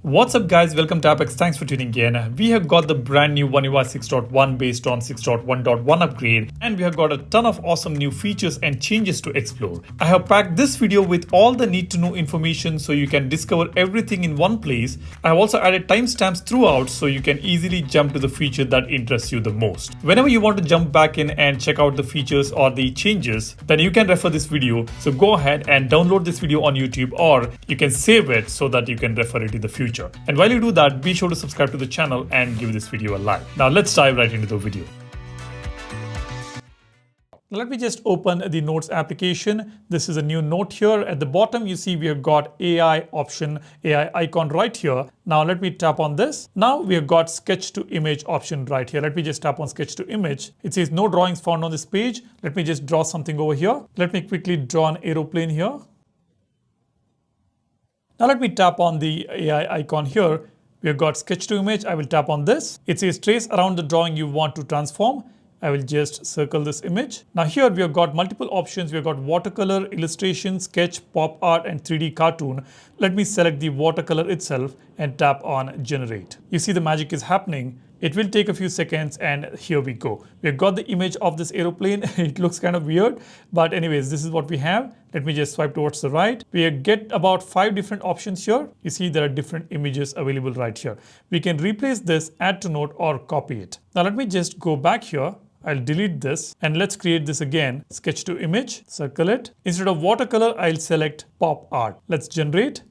What's up guys, welcome to Apex, thanks for tuning in. We have got the brand new One UI 6.1 based on 6.1.1 upgrade, and we have got a ton of awesome new features and changes to explore. I have packed this video with all the need to know information so you can discover everything in one place. I have also added timestamps throughout so you can easily jump to the feature that interests you the most. Whenever you want to jump back in and check out the features or the changes, then you can refer this video. So go ahead and download this video on YouTube, or you can save it so that you can refer it in the future. And while you do that, be sure to subscribe to the channel and give this video a like. Now let's dive right into the video. Let me just open the Notes application. This is a new note here. At the bottom, you see we have got AI option, AI icon right here. Now let me tap on this. Now we have got sketch to image option right here. Let me just tap on sketch to image. It says no drawings found on this page. Let me just draw something over here. Let me quickly draw an aeroplane here. Now let me tap on the AI icon here. We have got sketch to image. I will tap on this. It says trace around the drawing you want to transform. I will just circle this image. Now here we have got multiple options. We have got watercolor, illustration, sketch, pop art, and 3D cartoon. Let me select the watercolor itself and tap on generate. You see the magic is happening. It will take a few seconds, and here we go. We've got the image of this aeroplane. It looks kind of weird, but anyways, this is what we have. Let me just swipe towards the right. We get about 5 different options here. You see there are different images available right here. We can replace this, add to note, or copy it. Now let me just go back here. I'll delete this and let's create this again. Sketch to image, circle it. Instead of watercolor, I'll select pop art. Let's generate.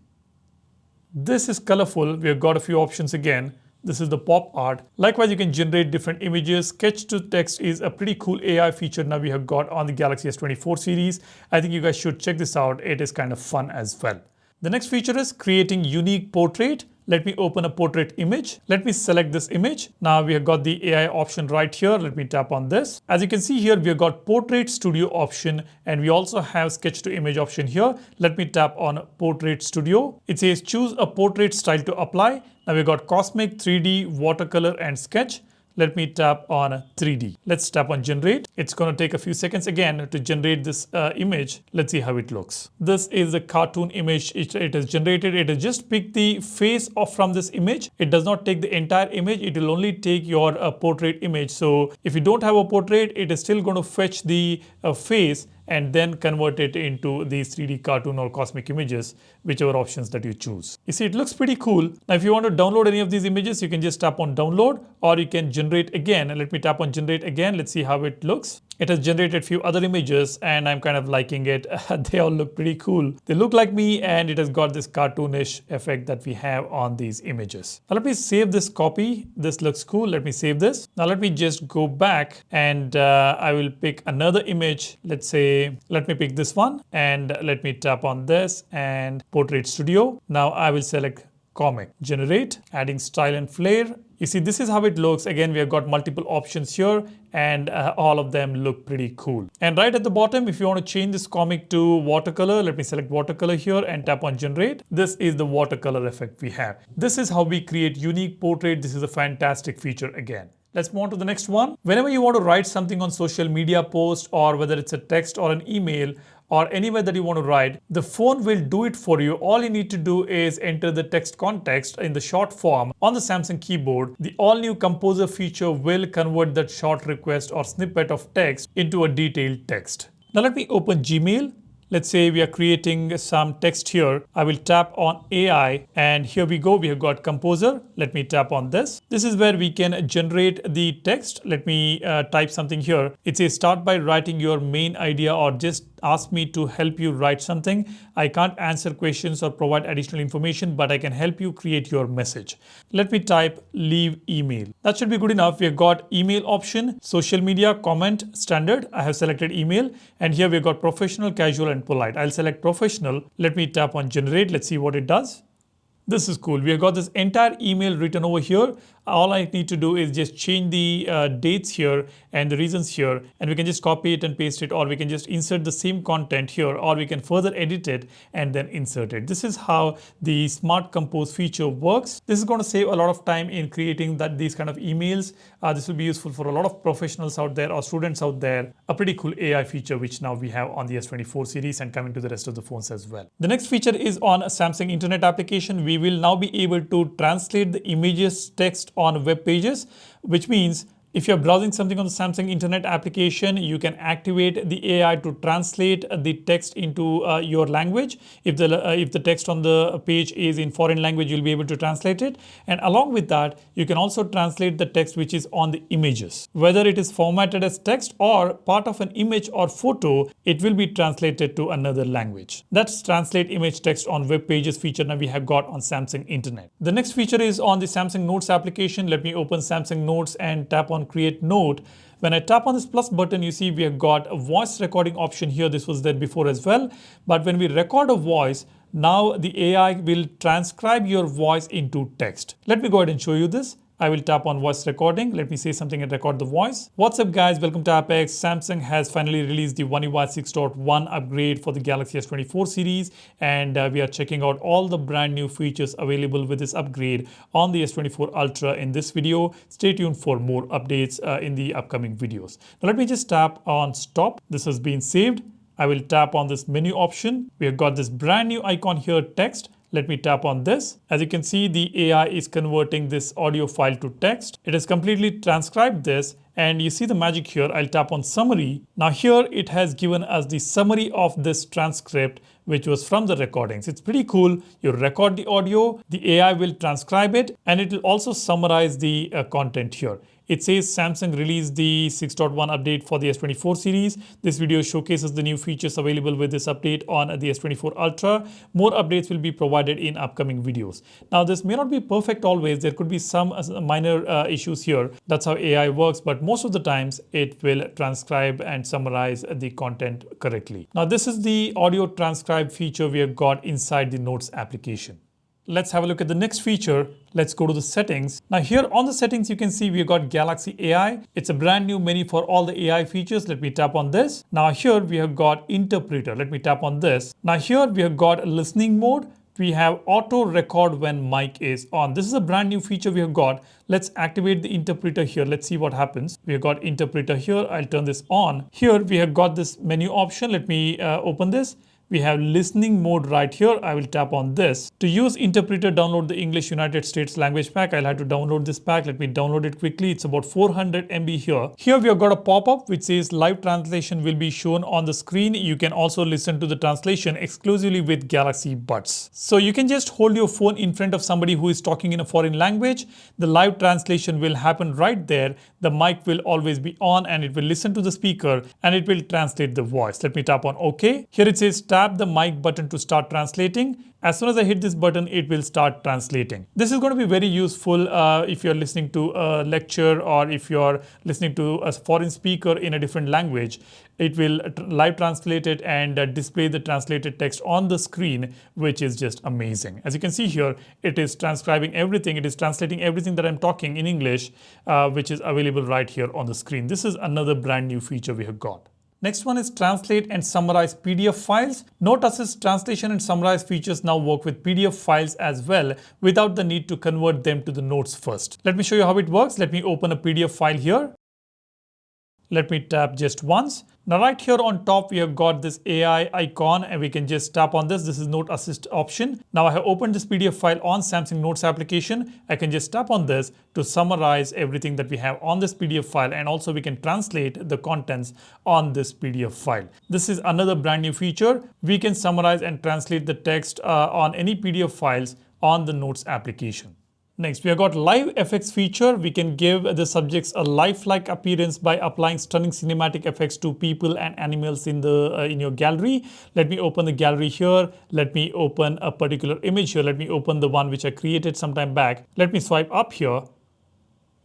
This is colorful. We have got a few options again. This is the pop art. Likewise, you can generate different images. Sketch to text is a pretty cool AI feature now we have got on the Galaxy S24 series. I think you guys should check this out. It is kind of fun as well. The next feature is creating unique portrait. Let me open a portrait image. Let me select this image. Now we have got the AI option right here. Let me tap on this. As you can see here, we have got portrait studio option, and we also have sketch to image option here. Let me tap on portrait studio. It says choose a portrait style to apply. Now we've got cosmic, 3D, watercolor, and sketch. Let me tap on 3D. Let's tap on generate. It's going to take a few seconds again to generate this image. Let's see how it looks. This is the cartoon image it has generated. It has just picked the face off from this image. It does not take the entire image. It will only take your portrait image. So if you don't have a portrait, it is still going to fetch the face and then convert it into these 3D cartoon or cosmic images, whichever options that you choose. You see, it looks pretty cool. Now, if you want to download any of these images, you can just tap on download, or you can generate again. And let me tap on generate again. Let's see how it looks. It has generated a few other images and I'm kind of liking it. They all look pretty cool. They look like me, and it has got this cartoonish effect that we have on these images. Now let me save this copy. This looks cool. Let me save this. Now let me just go back and I will pick another image. Let's say, let me pick this one and let me tap on this and portrait studio. Now I will select comic, generate, adding style and flair. You see, this is how it looks. Again, we have got multiple options here, and all of them look pretty cool. And right at the bottom, if you want to change this comic to watercolor, let me select watercolor here and tap on generate. This is the watercolor effect we have. This is how we create unique portrait. This is a fantastic feature again. Let's move on to the next one. Whenever you want to write something on social media post, or whether it's a text or an email, or anywhere that you want to write, the phone will do it for you. All you need to do is enter the text context in the short form on the Samsung keyboard. The all-new Composer feature will convert that short request or snippet of text into a detailed text. Now let me open Gmail. Let's say we are creating some text here. I will tap on AI, and here we go. We have got Composer. Let me tap on this. This is where we can generate the text. Let me type something here. It says start by writing your main idea, or just ask me to help you write something. I can't answer questions or provide additional information, but I can help you create your message. Let me type leave email. That should be good enough. We have got email option, social media, comment, standard. I have selected email, and here we've got professional, casual, and polite. I'll select professional. Let me tap on generate. Let's see what it does. This is cool. We have got this entire email written over here. All I need to do is just change the dates here and the reasons here, and we can just copy it and paste it, or we can just insert the same content here, or we can further edit it and then insert it. This is how the Smart Compose feature works. This is going to save a lot of time in creating these kind of emails. This will be useful for a lot of professionals out there or students out there. A pretty cool AI feature which now we have on the S24 series and coming to the rest of the phones as well. The next feature is on Samsung Internet application. We we will now be able to translate the images text on web pages, which means if you're browsing something on the Samsung Internet application, you can activate the AI to translate the text into your language. If the text on the page is in foreign language, you'll be able to translate it. And along with that, you can also translate the text which is on the images. Whether it is formatted as text or part of an image or photo, it will be translated to another language. That's translate image text on web pages feature now we have got on Samsung Internet. The next feature is on the Samsung Notes application. Let me open Samsung Notes and tap on Create Note. When I tap on this plus button, you see we have got a voice recording option here. This was there before as well. But when we record a voice, now the AI will transcribe your voice into text. Let me go ahead and show you this. I will tap on voice recording. Let me say something and record the voice. What's up guys, welcome to Apex. Samsung has finally released the One UI 6.1 upgrade for the Galaxy S24 series, and we are checking out all the brand new features available with this upgrade on the S24 Ultra in this video. Stay tuned for more updates in the upcoming videos. Now let me just tap on stop. This has been saved. I will tap on this menu option. We have got this brand new icon here, text. Let me tap on this. As you can see, the AI is converting this audio file to text. It has completely transcribed this, and you see the magic here. I'll tap on summary. Now here it has given us the summary of this transcript, which was from the recordings. It's pretty cool. You record the audio, the AI will transcribe it, and it will also summarize the content here. It says Samsung released the 6.1 update for the S24 series. This video showcases the new features available with this update on the S24 Ultra. More updates will be provided in upcoming videos. Now, this may not be perfect always. There could be some minor issues here. That's how AI works, but most of the times it will transcribe and summarize the content correctly. Now, this is the audio transcribe feature we have got inside the Notes application. Let's have a look at the next feature. Let's go to the settings. Now here on the settings, you can see we've got Galaxy AI. It's a brand new menu for all the AI features. Let me tap on this. Now here we have got interpreter. Let me tap on this. Now here we have got listening mode. We have auto record when mic is on. This is a brand new feature we have got. Let's activate the interpreter here. Let's see what happens. We have got interpreter here. I'll turn this on. Here we have got this menu option. Let me open this. We have listening mode right here. I will tap on this. To use interpreter, download the English United States language pack. I'll have to download this pack. Let me download it quickly. It's about 400 MB here. Here we have got a pop-up which says live translation will be shown on the screen. You can also listen to the translation exclusively with Galaxy Buds. So you can just hold your phone in front of somebody who is talking in a foreign language. The live translation will happen right there. The mic will always be on and it will listen to the speaker and it will translate the voice. Let me tap on OK. Here it says tap the mic button to start translating. As soon as I hit this button, it will start translating. This is going to be very useful if you're listening to a lecture or if you're listening to a foreign speaker in a different language. It will live translate it and display the translated text on the screen, which is just amazing. As you can see here, it is transcribing everything. It is translating everything that I'm talking in English, which is available right here on the screen. This is another brand new feature we have got. Next one is translate and summarize PDF files. Note Assist translation and summarize features now work with PDF files as well without the need to convert them to the notes first. Let me show you how it works. Let me open a PDF file here. Let me tap just once. Now right here on top, we have got this AI icon and we can just tap on this. This is Note Assist option. Now I have opened this PDF file on Samsung Notes application. I can just tap on this to summarize everything that we have on this PDF file, and also we can translate the contents on this PDF file. This is another brand new feature. We can summarize and translate the text on any PDF files on the Notes application. Next, we have got live effects feature. We can give the subjects a lifelike appearance by applying stunning cinematic effects to people and animals in your gallery. Let me open the gallery here. Let me open a particular image here. Let me open the one which I created some time back. Let me swipe up here.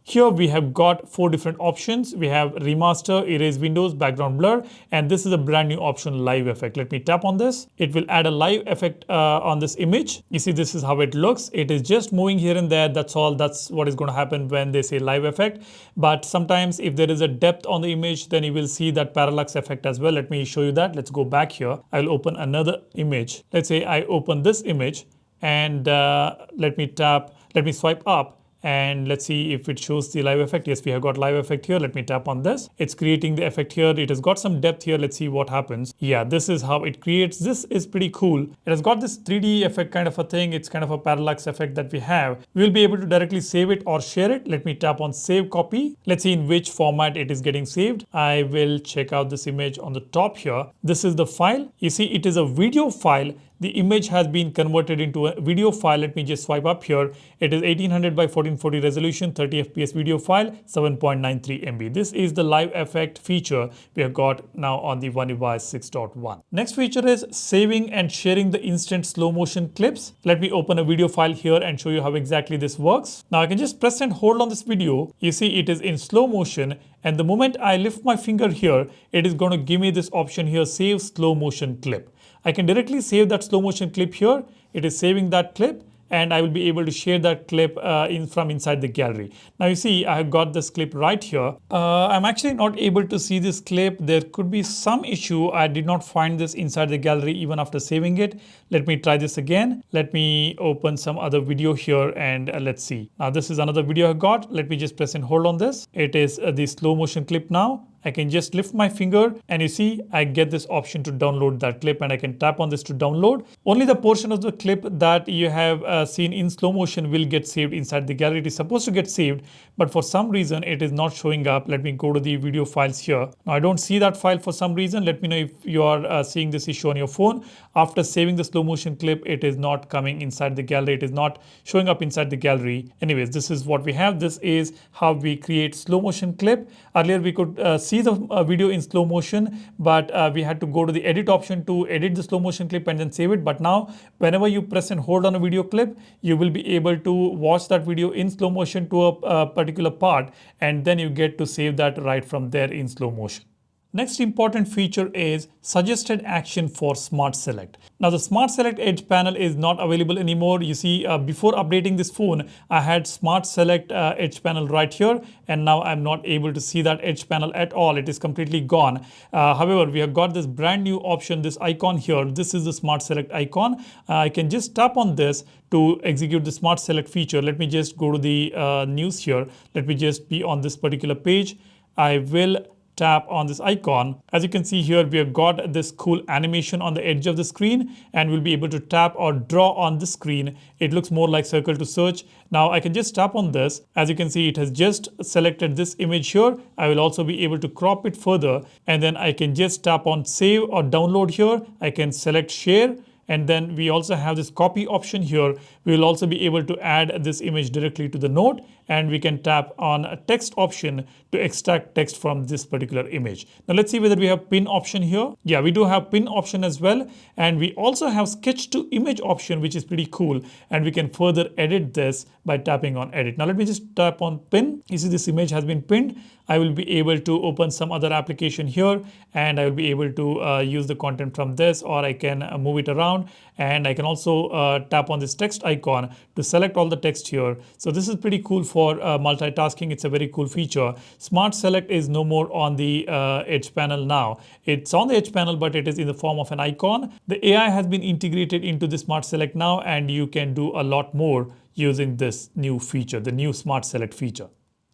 Here we have got 4 different options. We have remaster, erase windows, background blur, and this is a brand new option, live effect. Let me tap on this. It will add a live effect on this image. You see, this is how it looks. It is just moving here and there. That's all. That's what is going to happen when they say live effect. But sometimes if there is a depth on the image, then you will see that parallax effect as well. Let me show you that. Let's go back here. I'll open another image. Let's say I open this image and let me swipe up. and let's see if it shows the live effect. Yes, we have got live effect here. Let me tap on this. It's creating the effect here. It has got some depth here. Let's see what happens. Yeah, this is how it creates. This is pretty cool. It has got this 3D effect kind of a thing. It's kind of a parallax effect that we have. We'll be able to directly save it or share it. Let me tap on save copy. Let's see in which format it is getting saved. I will check out this image on the top here. This is the file. You see, it is a video file. The image has been converted into a video file. Let me just swipe up here. It is 1800 by 1440 resolution, 30 FPS video file, 7.93 MB. This is the live effect feature we have got now on the One UI 6.1. Next feature is saving and sharing the instant slow motion clips. Let me open a video file here and show you how exactly this works. Now I can just press and hold on this video. You see it is in slow motion, and the moment I lift my finger here, it is going to give me this option here, save slow motion clip. I can directly save that slow motion clip here. It is saving that clip, and I will be able to share that clip from inside the gallery. Now you see I have got this clip right here. I'm actually not able to see this clip. There could be some issue. I did not find this inside the gallery even after saving it. Let me try this again. Let me open some other video here and let's see. Now this is another video I got. Let me just press and hold on this. It is the slow motion clip now. I can just lift my finger and you see I get this option to download that clip, and I can tap on this to download. Only the portion of the clip that you have seen in slow motion will get saved inside the gallery. It is supposed to get saved, but for some reason it is not showing up. Let me go to the video files here. Now I don't see that file for some reason. Let me know if you are seeing this issue on your phone. After saving the slow motion clip, it is not coming inside the gallery. It is not showing up inside the gallery. Anyways, this is what we have. This is how we create slow motion clip. Earlier we could see the video in slow motion, but we had to go to the edit option to edit the slow motion clip and then save it. But now whenever you press and hold on a video clip, you will be able to watch that video in slow motion to a particular part, and then you get to save that right from there in slow motion. Next important feature is suggested action for Smart Select. Now the Smart Select Edge panel is not available anymore. You see, before updating this phone, I had Smart Select Edge panel right here, and now I'm not able to see that Edge panel at all. It is completely gone. However, we have got this brand new option, this icon here. This is the Smart Select icon. I can just tap on this to execute the Smart Select feature. Let me just go to the news here. Let me just be on this particular page. I will tap on this icon. As you can see here, we have got this cool animation on the edge of the screen, and we'll be able to tap or draw on the screen. It looks more like circle to search. Now I can just tap on this. As you can see, it has just selected this image here. I will also be able to crop it further, and then I can just tap on save or download here. I can select share. And then we also have this copy option here. We will also be able to add this image directly to the note, and we can tap on a text option to extract text from this particular image. Now let's see whether we have pin option here. Yeah, we do have pin option as well. And we also have sketch to image option, which is pretty cool. And we can further edit this by tapping on edit. Now let me just tap on pin. You see this image has been pinned. I will be able to open some other application here, and I will be able to use the content from this, or I can move it around, and I can also tap on this text icon to select all the text here. So this is pretty cool for multitasking. It's a very cool feature. Smart Select is no more on the Edge panel now. It's on the Edge panel, but it is in the form of an icon. The AI has been integrated into the Smart Select now, and you can do a lot more using this new feature, the new Smart Select feature.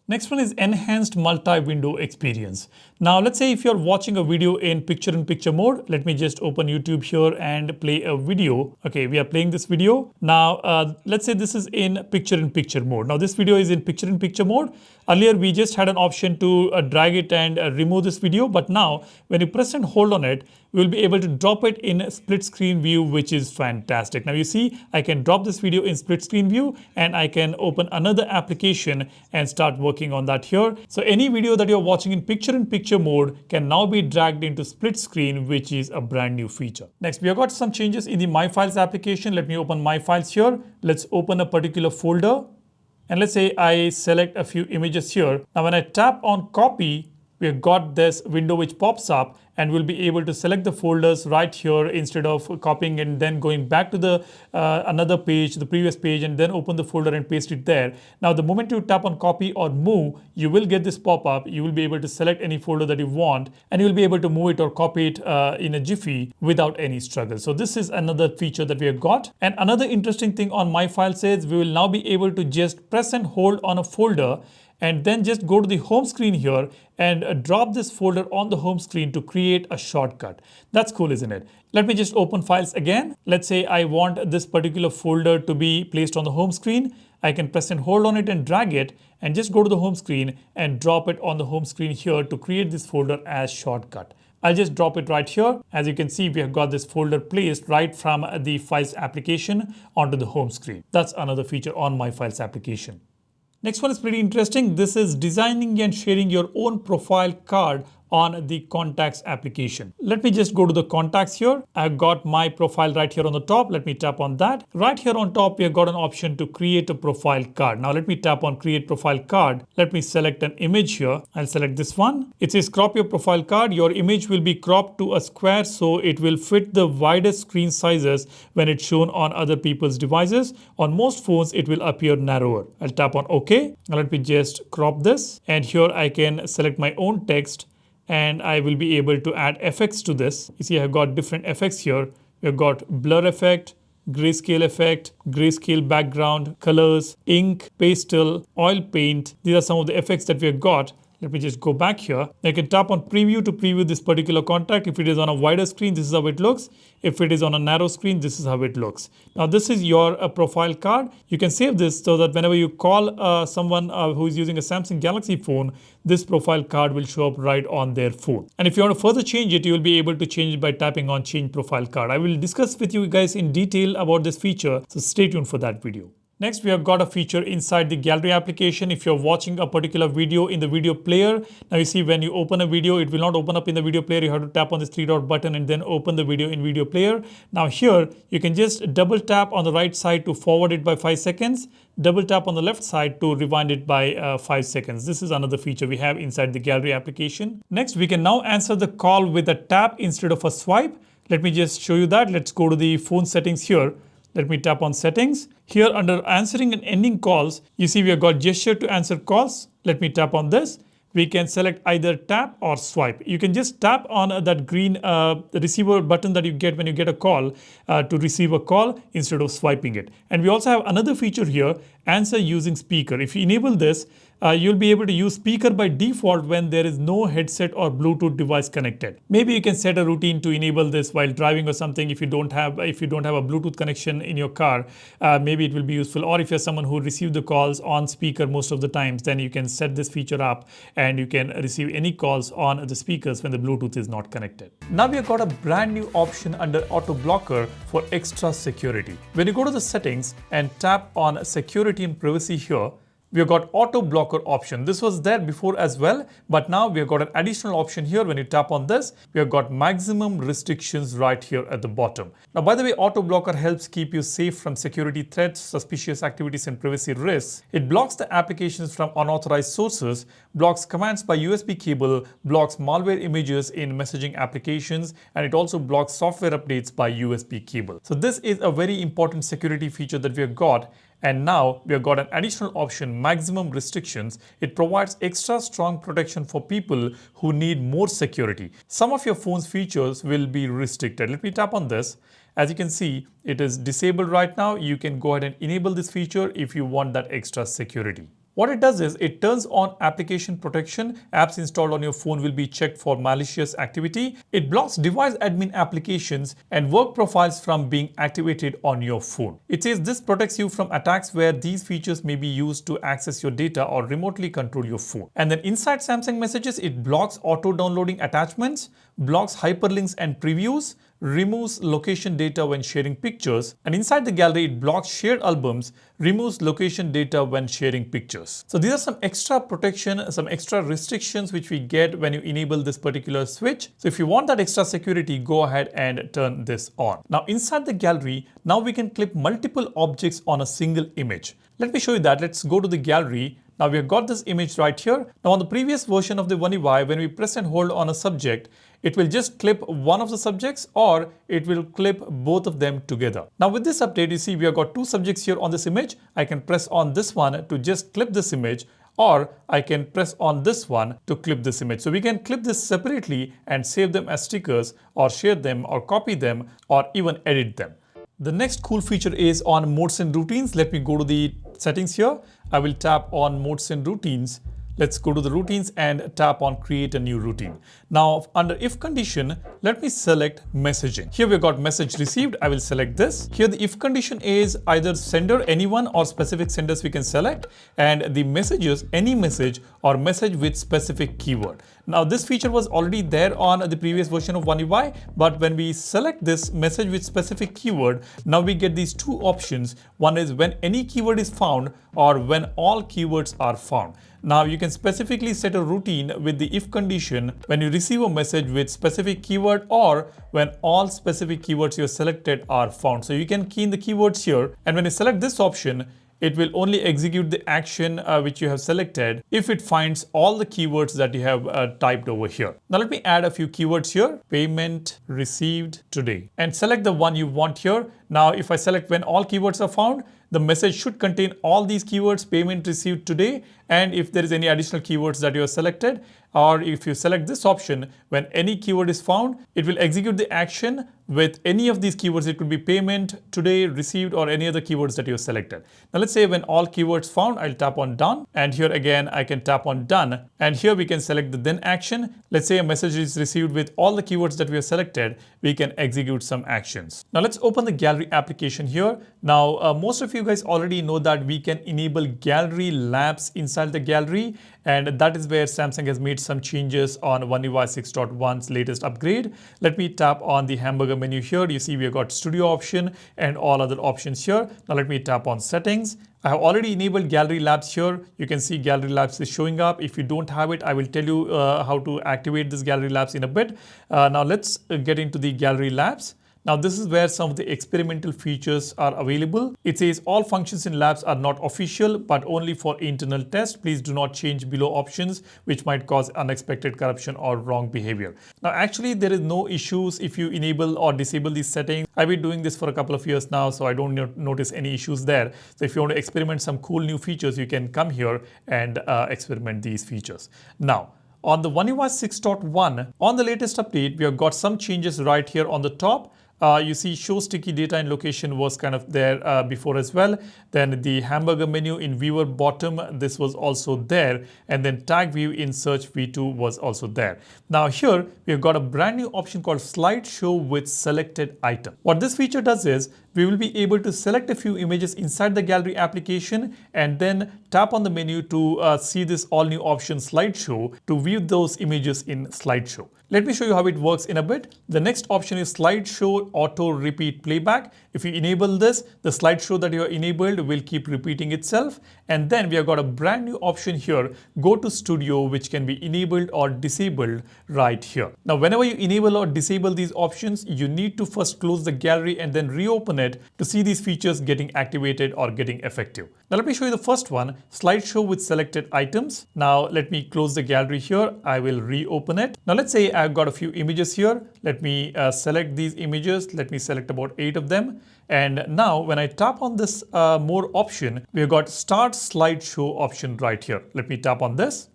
Next one is enhanced multi-window experience. Now let's say if you're watching a video in picture-in-picture mode, let me just open YouTube here and play a video. Okay, we are playing this video. Now let's say this is in picture-in-picture mode. Now this video is in picture-in-picture mode. Earlier we just had an option to drag it and remove this video, but now when you press and hold on it, we will be able to drop it in a split screen view, which is fantastic. Now you see, I can drop this video in split screen view, and I can open another application and start working on that here. So any video that you're watching in picture-in-picture mode can now be dragged into split screen, which is a brand new feature. Next, we have got some changes in the My Files application. Let me open My Files here. Let's open a particular folder. And let's say I select a few images here. Now when I tap on copy, we have got this window which pops up, and we'll be able to select the folders right here instead of copying and then going back to the another page, the previous page, and then open the folder and paste it there. Now the moment you tap on copy or move, you will get this pop-up. You will be able to select any folder that you want, and you will be able to move it or copy it in a jiffy without any struggle. So this is another feature that we have got. And another interesting thing on My Files is we will now be able to just press and hold on a folder and then just go to the home screen here and drop this folder on the home screen to create a shortcut. That's cool, isn't it? Let me just open Files again. Let's say I want this particular folder to be placed on the home screen. I can press and hold on it and drag it and just go to the home screen and drop it on the home screen here to create this folder as shortcut. I'll just drop it right here. As you can see, we have got this folder placed right from the Files application onto the home screen. That's another feature on My Files application. Next one is pretty interesting. This is designing and sharing your own profile card on the Contacts application. Let me just go to the Contacts here. I've got my profile right here on the top. Let me tap on that. Right here on top, we have got an option to create a profile card. Now let me tap on Create Profile Card. Let me select an image here. I'll select this one. It says crop your profile card. Your image will be cropped to a square so it will fit the widest screen sizes when it's shown on other people's devices. On most phones, it will appear narrower. I'll tap on OK. Now let me just crop this. And here I can select my own text, and I will be able to add effects to this. You see, I've got different effects here. We've got blur effect, grayscale background, colors, ink, pastel, oil paint. These are some of the effects that we have got. Let me just go back here. I can tap on preview to preview this particular contact. If it is on a wider screen, this is how it looks. If it is on a narrow screen, this is how it looks. Now this is your profile card. You can save this so that whenever you call someone who is using a Samsung Galaxy phone, this profile card will show up right on their phone. And if you want to further change it, you will be able to change it by tapping on Change Profile Card. I will discuss with you guys in detail about this feature, so stay tuned for that video. Next, we have got a feature inside the gallery application. If you're watching a particular video in the video player, now you see when you open a video, it will not open up in the video player. You have to tap on this three-dot button and then open the video in video player. Now here, you can just double tap on the right side to forward it by 5 seconds. Double tap on the left side to rewind it by 5 seconds. This is another feature we have inside the gallery application. Next, we can now answer the call with a tap instead of a swipe. Let me just show you that. Let's go to the phone settings here. Let me tap on settings. Here under answering and ending calls, you see we have got gesture to answer calls. Let me tap on this. We can select either tap or swipe. You can just tap on that green receiver button that you get when you get a call to receive a call instead of swiping it. And we also have another feature here, answer using speaker. If you enable this, you'll be able to use speaker by default when there is no headset or Bluetooth device connected. Maybe you can set a routine to enable this while driving or something. If you don't have a Bluetooth connection in your car, maybe it will be useful. Or if you're someone who receives the calls on speaker most of the times, then you can set this feature up and you can receive any calls on the speakers when the Bluetooth is not connected. Now we have got a brand new option under auto blocker for extra security. When you go to the settings and tap on security and privacy here, we have got auto blocker option. This was there before as well, but now we have got an additional option here. When you tap on this, we have got maximum restrictions right here at the bottom. Now, by the way, auto blocker helps keep you safe from security threats, suspicious activities, and privacy risks. It blocks the applications from unauthorized sources, blocks commands by USB cable, blocks malware images in messaging applications, and it also blocks software updates by USB cable. So this is a very important security feature that we have got. And now we have got an additional option, maximum restrictions. It provides extra strong protection for people who need more security. Some of your phone's features will be restricted. Let me tap on this. As you can see, it is disabled right now. You can go ahead and enable this feature if you want that extra security. What it does is it turns on application protection. Apps installed on your phone will be checked for malicious activity. It blocks device admin applications and work profiles from being activated on your phone. It says this protects you from attacks where these features may be used to access your data or remotely control your phone. And then inside Samsung Messages, it blocks auto downloading attachments, blocks hyperlinks and previews, removes location data when sharing pictures, and inside the gallery it blocks shared albums, removes location data when sharing pictures. So these are some extra protection, some extra restrictions which we get when you enable this particular switch. So if you want that extra security, go ahead and turn this on. Now inside the gallery, now we can clip multiple objects on a single image. Let me show you that. Let's go to the gallery. Now we have got this image right here. Now on the previous version of the One UI, when we press and hold on a subject, it will just clip one of the subjects or it will clip both of them together. Now with this update, you see we have got two subjects here on this image. I can press on this one to just clip this image, or I can press on this one to clip this image. So we can clip this separately and save them as stickers or share them or copy them or even edit them. The next cool feature is on modes and routines. Let me go to the settings here. I will tap on modes and routines. Let's go to the routines and tap on create a new routine. Now under if condition, let me select messaging. Here we've got message received. I will select this. Here the if condition is either sender, anyone, or specific senders we can select, and the messages, any message or message with specific keyword. Now this feature was already there on the previous version of One UI, but when we select this message with specific keyword, now we get these two options. One is when any keyword is found or when all keywords are found. Now you can specifically set a routine with the if condition when you receive a message with specific keyword or when all specific keywords you have selected are found. So you can key in the keywords here, and when you select this option, it will only execute the action which you have selected if it finds all the keywords that you have typed over here. Now let me add a few keywords here. Payment received today, and select the one you want here. Now if I select when all keywords are found, the message should contain all these keywords, payment received today, and if there is any additional keywords that you have selected, or if you select this option, when any keyword is found, it will execute the action with any of these keywords. It could be payment, today, received, or any other keywords that you have selected. Now let's say when all keywords found, I'll tap on done, and here again I can tap on done, and here we can select the then action. Let's say a message is received with all the keywords that we have selected, we can execute some actions. Now let's open the gallery application here. Now most of you guys already know that we can enable gallery labs inside the gallery, and that is where Samsung has made some changes on One UI 6.1's latest upgrade. Let me tap on the hamburger menu here. You see we have got studio option and all other options here. Now let me tap on settings. I have already enabled gallery labs here. You can see gallery labs is showing up. If you don't have it, I will tell you how to activate this gallery labs in a bit. Now let's get into the gallery labs. Now this is where some of the experimental features are available. It says all functions in labs are not official but only for internal test. Please do not change below options which might cause unexpected corruption or wrong behavior. Now actually there is no issues if you enable or disable these settings. I've been doing this for a couple of years now, so I don't notice any issues there. So if you want to experiment some cool new features, you can come here and experiment these features. Now on the One UI 6.1, on the latest update, we have got some changes right here on the top. You see show sticky data in location was kind of there before as well. Then the hamburger menu in viewer bottom, this was also there. And then tag view in search v2 was also there. Now here we've got a brand new option called slideshow with selected item. What this feature does is we will be able to select a few images inside the gallery application and then tap on the menu to see this all new option slideshow to view those images in slideshow. Let me show you how it works in a bit. The next option is slideshow auto repeat playback. If you enable this, the slideshow that you are enabled will keep repeating itself. And then we have got a brand new option here, go to studio, which can be enabled or disabled right here. Now, whenever you enable or disable these options, you need to first close the gallery and then reopen it to see these features getting activated or getting effective. Now, let me show you the first one, slideshow with selected items. Now, let me close the gallery here. I will reopen it. Now, let's say I've got a few images here. Let me select these images. Let me select about 8 of them. And now when I tap on this more option, we've got start slideshow option right here. Let me tap on this.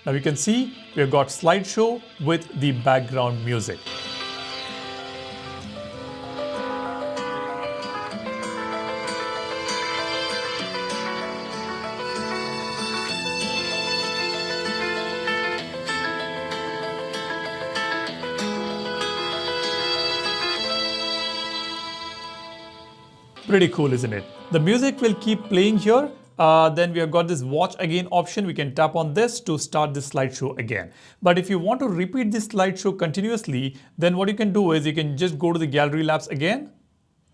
Now you can see we've got slideshow with the background music. Pretty cool, isn't it? The music will keep playing here. Then we have got this watch again option. We can tap on this to start this slideshow again. But if you want to repeat this slideshow continuously, then what you can do is you can just go to the gallery labs again,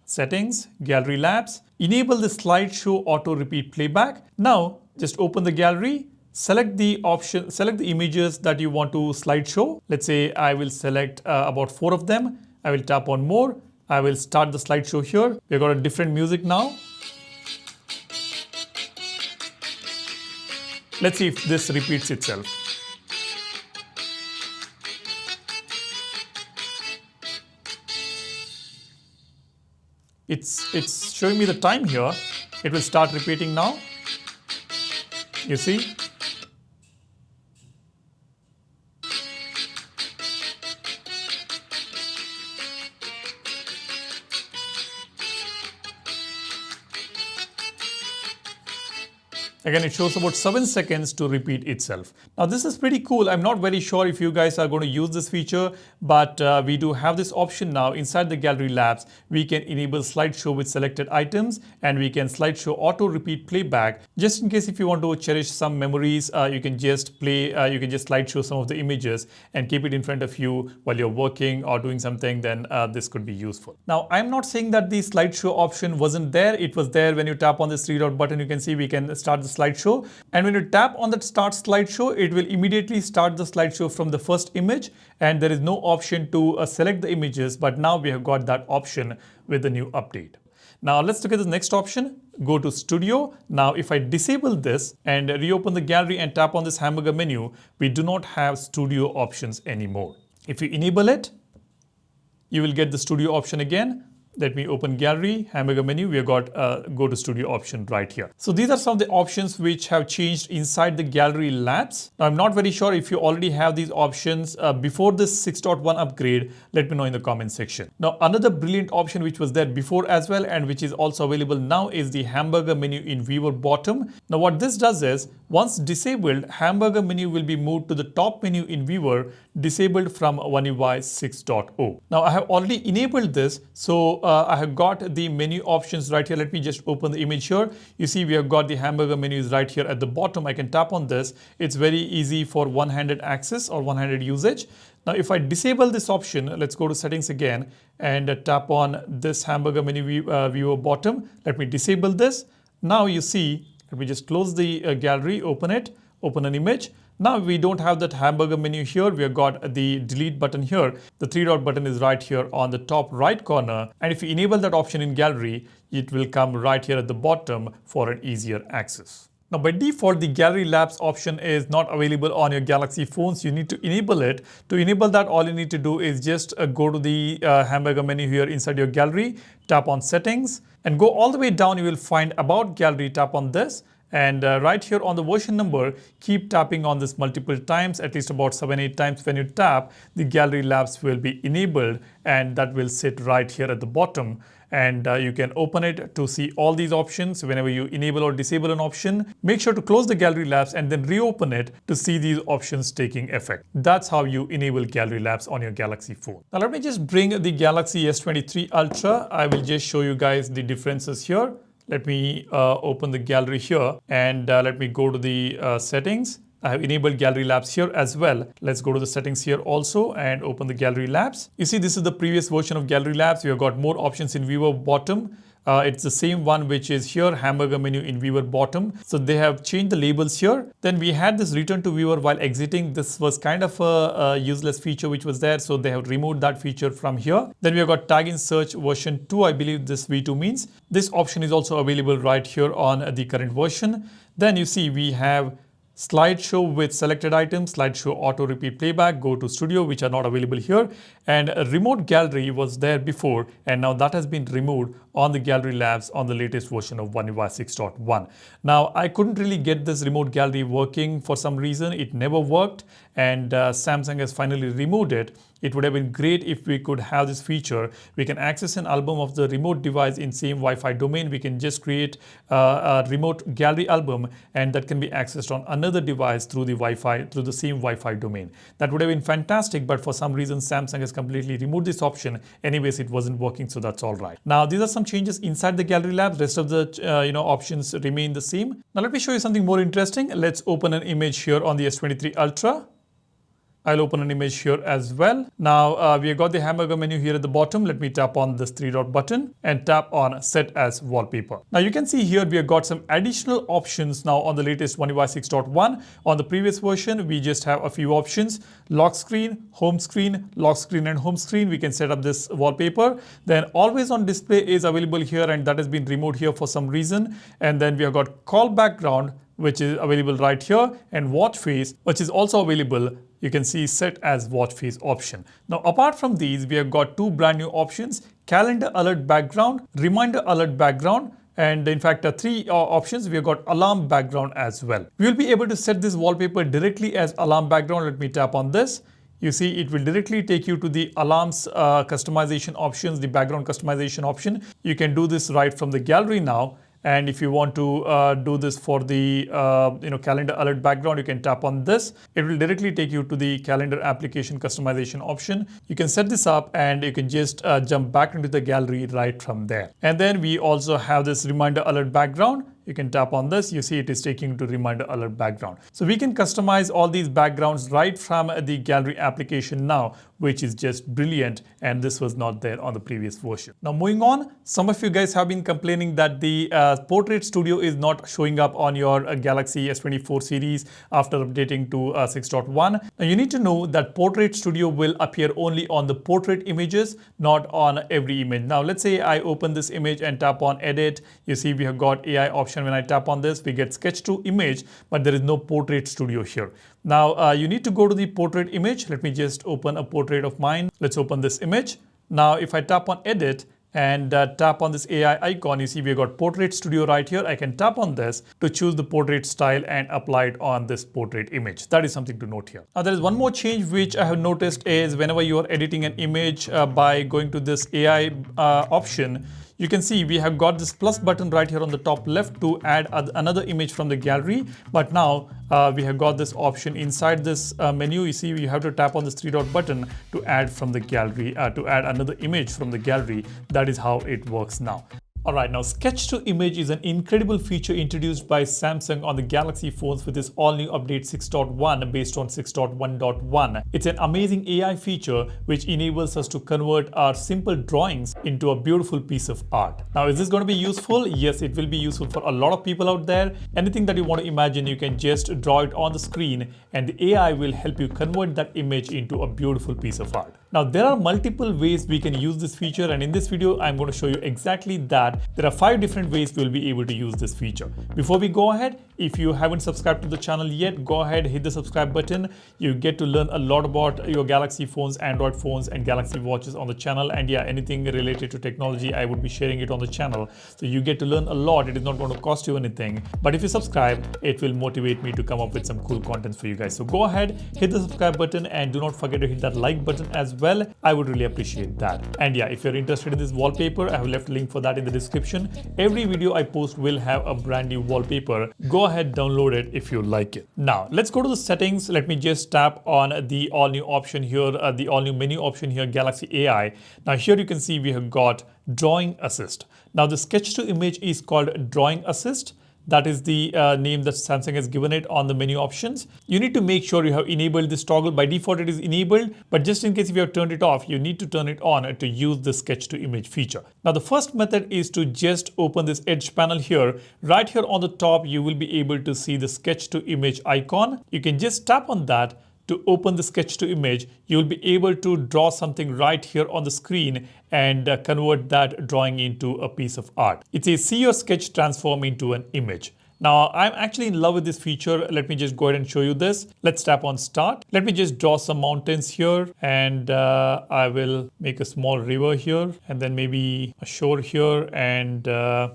settings, gallery labs, enable the slideshow auto repeat playback. Now just open the gallery, select the option, select the images that you want to slideshow. Let's say I will select about 4 of them. I will tap on more. I will start the slideshow here. We've got a different music now. Let's see if this repeats itself. It's showing me the time here. It will start repeating now. You see? Again, it shows about 7 seconds to repeat itself. Now, this is pretty cool. I'm not very sure if you guys are going to use this feature, but we do have this option now inside the Gallery Labs. We can enable slideshow with selected items, and we can slideshow auto repeat playback. Just in case if you want to cherish some memories, you can just slideshow some of the images and keep it in front of you while you're working or doing something, then this could be useful. Now, I'm not saying that the slideshow option wasn't there. It was there. When you tap on this three dot button, you can see we can start the slideshow, and when you tap on that start slideshow, it will immediately start the slideshow from the first image, and there is no option to select the images, but now we have got that option with the new update. Now let's look at the next option. Go to Studio. Now if I disable this and reopen the gallery and tap on this hamburger menu, we do not have Studio options anymore. If you enable it, you will get the Studio option again. Let me open gallery, hamburger menu. We have got go to studio option right here. So these are some of the options which have changed inside the Gallery Labs. Now I'm not very sure if you already have these options before this 6.1 upgrade. Let me know in the comment section. Now another brilliant option which was there before as well and which is also available now is the hamburger menu in viewer bottom. Now what this does is once disabled, hamburger menu will be moved to the top menu in viewer, disabled from One UI 6.0. Now I have already enabled this, so I have got the menu options right here. Let me just open the image here. You see we have got the hamburger menus right here at the bottom. I can tap on this. It's very easy for one-handed access or one-handed usage. Now if I disable this option, let's go to settings again and tap on this hamburger menu viewer bottom. Let me disable this. Now you see, let me just close the gallery, open it, open an image. Now we don't have that hamburger menu here. We have got the delete button here. The three dot button is right here on the top right corner. And if you enable that option in gallery, it will come right here at the bottom for an easier access. Now by default, the Gallery Labs option is not available on your Galaxy phones. You need to enable it. To enable that, all you need to do is just go to the hamburger menu here inside your gallery, tap on settings and go all the way down. You will find about gallery, tap on this. And right here on the version number, keep tapping on this multiple times, at least about 7-8 times. When you tap, the Gallery Labs will be enabled and that will sit right here at the bottom. And you can open it to see all these options. Whenever you enable or disable an option, make sure to close the Gallery Labs and then reopen it to see these options taking effect. That's how you enable Gallery Labs on your Galaxy phone. Now let me just bring the Galaxy S23 Ultra. I will just show you guys the differences here. Let me open the gallery here and let me go to the settings. I have enabled Gallery Labs here as well. Let's go to the settings here also and open the Gallery Labs. You see, this is the previous version of Gallery Labs. We have got more options in viewer bottom. It's the same one which is here, hamburger menu in viewer bottom. So they have changed the labels here. Then we had this return to viewer while exiting. This was kind of a useless feature which was there. So they have removed that feature from here. Then we have got tag in search version 2. I believe this V2 means. This option is also available right here on the current version. Then you see we have slideshow with selected items, slideshow auto repeat playback, go to studio, which are not available here. And a remote gallery was there before, and now that has been removed on the Gallery Labs on the latest version of One UI 6.1. Now, I couldn't really get this remote gallery working for some reason. It never worked, and Samsung has finally removed it. It would have been great if we could have this feature. We can access an album of the remote device in same Wi-Fi domain. We can just create a remote gallery album, and that can be accessed on another device through the Wi-Fi, through the same Wi-Fi domain. That would have been fantastic, but for some reason Samsung has completely removed this option. Anyways, it wasn't working, so that's all right. Now these are some changes inside the Gallery Labs. Rest of the options remain the same. Now let me show you something more interesting. Let's open an image here on the S23 Ultra. I'll open an image here as well. Now we have got the hamburger menu here at the bottom. Let me tap on this three dot button and tap on set as wallpaper. Now you can see here we have got some additional options now on the latest One UI 6.1. On the previous version, we just have a few options: lock screen, lock screen and home screen. We can set up this wallpaper. Then always on display is available here, and that has been removed here for some reason. And then we have got call background, which is available right here, and watch face, which is also available. You can see set as watch face option. Now, apart from these, we have got two brand new options: calendar alert background, reminder alert background, and in fact, three options. We have got alarm background as well. We will be able to set this wallpaper directly as alarm background. Let me tap on this. You see, it will directly take you to the alarms customization options, the background customization option. You can do this right from the gallery now. And if you want to do this for the calendar alert background, you can tap on this. It will directly take you to the calendar application customization option. You can set this up and you can just jump back into the gallery right from there. And then we also have this reminder alert background. You can tap on this. You see it is taking you to reminder alert background. So we can customize all these backgrounds right from the gallery application now, which is just brilliant. And this was not there on the previous version. Now moving on, some of you guys have been complaining that the Portrait Studio is not showing up on your Galaxy S24 series after updating to 6.1. Now you need to know that Portrait Studio will appear only on the portrait images, not on every image. Now let's say I open this image and tap on edit. You see we have got AI option. When I tap on this, we get sketch to image, but there is no Portrait Studio here. Now you need to go to the portrait image. Let me just open a portrait of mine. Let's open this image. Now if I tap on edit and tap on this AI icon, you see we've got Portrait Studio right here. I can tap on this to choose the portrait style and apply it on this portrait image. That is something to note here. Now there is one more change which I have noticed is whenever you are editing an image by going to this AI option, you can see we have got this plus button right here on the top left to add another image from the gallery. But now we have got this option inside this menu. You see you have to tap on this three dot button to add from the gallery, to add another image from the gallery. That is how it works now. Alright, now sketch to image is an incredible feature introduced by Samsung on the Galaxy phones with this all new update 6.1 based on 6.1.1. It's an amazing AI feature which enables us to convert our simple drawings into a beautiful piece of art. Now, is this going to be useful? Yes, it will be useful for a lot of people out there. Anything that you want to imagine, you can just draw it on the screen and the AI will help you convert that image into a beautiful piece of art. Now, there are multiple ways we can use this feature, and in this video, I'm going to show you exactly that. There are 5 different ways we'll be able to use this feature. Before we go ahead, if you haven't subscribed to the channel yet, go ahead, hit the subscribe button. You get to learn a lot about your Galaxy phones, Android phones, and Galaxy watches on the channel. And yeah, anything related to technology, I would be sharing it on the channel. So you get to learn a lot. It is not going to cost you anything. But if you subscribe, it will motivate me to come up with some cool content for you guys. So go ahead, hit the subscribe button, and do not forget to hit that like button as well. I would really appreciate that. And yeah, if you're interested in this wallpaper, I have left a link for that in the description. Every video I post will have a brand new wallpaper. Go ahead, download it if you like it. Now let's go to the settings. Let me just tap on the all new option here, the all new menu option here, Galaxy AI. Now here you can see we have got Drawing Assist. Now the sketch to image is called Drawing Assist. That is the name that Samsung has given it on the menu options. You need to make sure you have enabled this toggle. By default, it is enabled, but just in case if you have turned it off, you need to turn it on to use the sketch to image feature. Now, the first method is to just open this edge panel here. Right here on the top, you will be able to see the sketch to image icon. You can just tap on that to open the sketch to image. You'll be able to draw something right here on the screen and convert that drawing into a piece of art. It says see your sketch transform into an image. Now, I'm actually in love with this feature. Let me just go ahead and show you this. Let's tap on start. Let me just draw some mountains here, and I will make a small river here and then maybe a shore here, and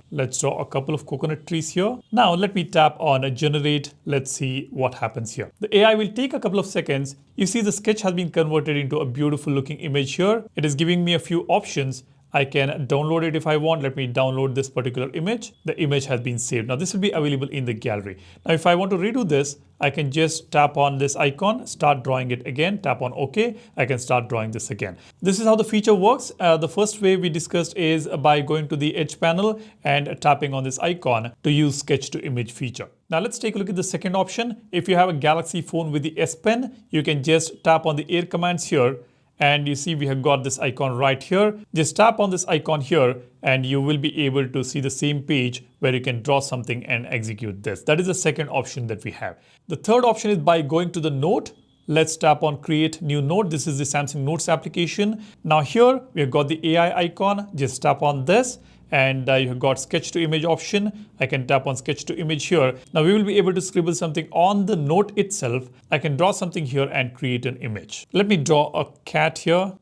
let's draw a couple of coconut trees here. Now, let me tap on generate. Let's see what happens here. The AI will take a couple of seconds. You see the sketch has been converted into a beautiful looking image here. It is giving me a few options. I can download it if I want. Let me download this particular image. The image has been saved. Now this will be available in the gallery. Now if I want to redo this, I can just tap on this icon, start drawing it again, tap on OK. I can start drawing this again. This is how the feature works. The first way we discussed is by going to the edge panel and tapping on this icon to use sketch to image feature. Now let's take a look at the second option. If you have a Galaxy phone with the S Pen, you can just tap on the air commands here. And you see we have got this icon right here. Just tap on this icon here and you will be able to see the same page where you can draw something and execute this. That is the second option that we have. The third option is by going to the note. Let's tap on create new note. This is the Samsung Notes application. Now here we have got the AI icon. Just tap on this and you've got sketch to image option. I can tap on sketch to image here. Now we will be able to scribble something on the note itself. I can draw something here and create an image. Let me draw a cat here.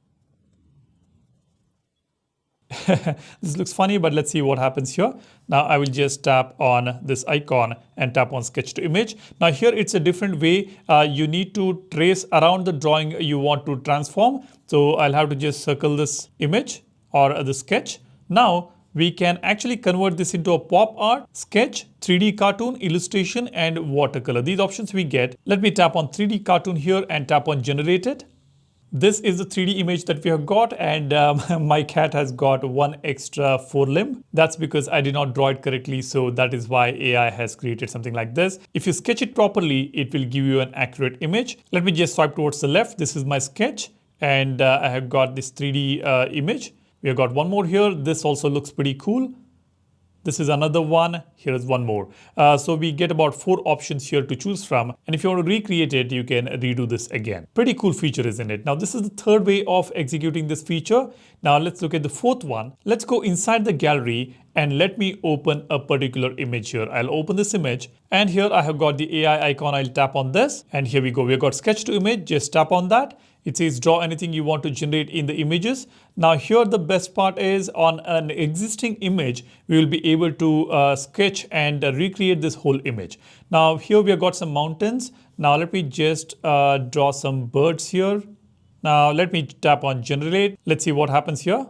This looks funny, but let's see what happens here. Now I will just tap on this icon and tap on sketch to image. Now here it's a different way. You need to trace around the drawing you want to transform. So I'll have to just circle this image or the sketch. Now we can actually convert this into a pop art, sketch, 3D cartoon, illustration, and watercolor. These options we get. Let me tap on 3D cartoon here and tap on generate it. This is the 3D image that we have got, and my cat has got one extra forelimb. That's because I did not draw it correctly, so that is why AI has created something like this. If you sketch it properly, it will give you an accurate image. Let me just swipe towards the left. This is my sketch, and I have got this 3D image. We have got one more here. This also looks pretty cool. This is another one. Here is one more. So we get about 4 options here to choose from. And if you want to recreate it, you can redo this again. Pretty cool feature, isn't it? Now, this is the third way of executing this feature. Now, let's look at the fourth one. Let's go inside the gallery and let me open a particular image here. I'll open this image, and here I have got the AI icon. I'll tap on this, and here we go. We've got sketch to image. Just tap on that. It says draw anything you want to generate in the images. Now here the best part is on an existing image, we will be able to sketch and recreate this whole image. Now here we have got some mountains. Now let me just draw some birds here. Now let me tap on generate. Let's see what happens here.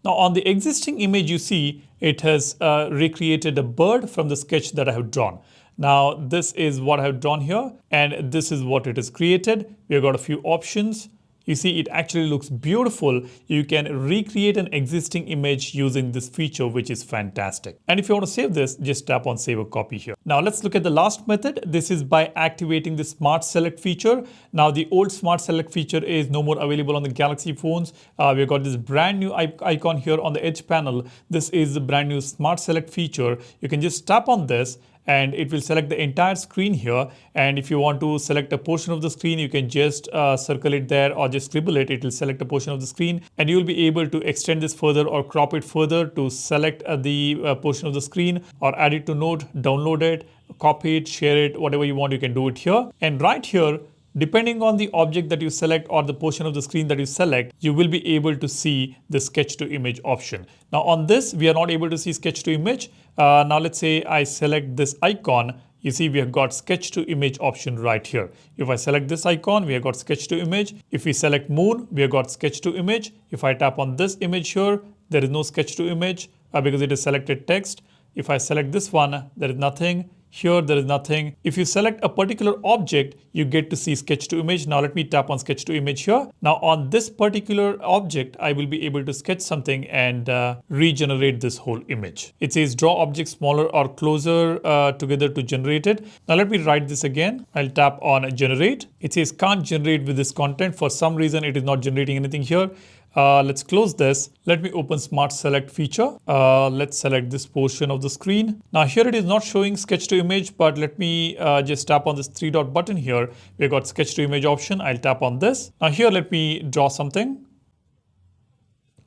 Now on the existing image, you see it has recreated a bird from the sketch that I have drawn. Now this is what I have drawn here, and this is what it has created. We have got a few options. You see, it actually looks beautiful. You can recreate an existing image using this feature, which is fantastic. And if you want to save this, just tap on save a copy here. Now let's look at the last method. This is by activating the smart select feature. Now the old smart select feature is no more available on the Galaxy phones. We've got this brand new icon here on the edge panel. This is the brand new smart select feature. You can just tap on this, and it will select the entire screen here. And if you want to select a portion of the screen, you can just circle it there or just scribble it. It will select a portion of the screen, and you will be able to extend this further or crop it further to select the portion of the screen, or add it to note, download it, copy it, share it, whatever you want, you can do it here. And right here, depending on the object that you select or the portion of the screen that you select, you will be able to see the sketch to image option. Now on this, we are not able to see sketch to image. Now let's say I select this icon. You see, we have got sketch to image option right here. If I select this icon, we have got sketch to image. If we select moon, we have got sketch to image. If I tap on this image here, there is no sketch to image because it is selected text. If I select this one, there is nothing. Here, there is nothing. If you select a particular object, you get to see sketch to image. Now let me tap on sketch to image here. Now on this particular object, I will be able to sketch something and regenerate this whole image. It says draw objects smaller or closer together to generate it. Now let me write this again. I'll tap on generate. It says can't generate with this content. For some reason, it is not generating anything here. Let's close this. Let me open smart select feature. Let's select this portion of the screen. Now here it is not showing sketch to image, but let me just tap on this 3-dot button here. We've got sketch to image option. I'll tap on this. Now here, let me draw something.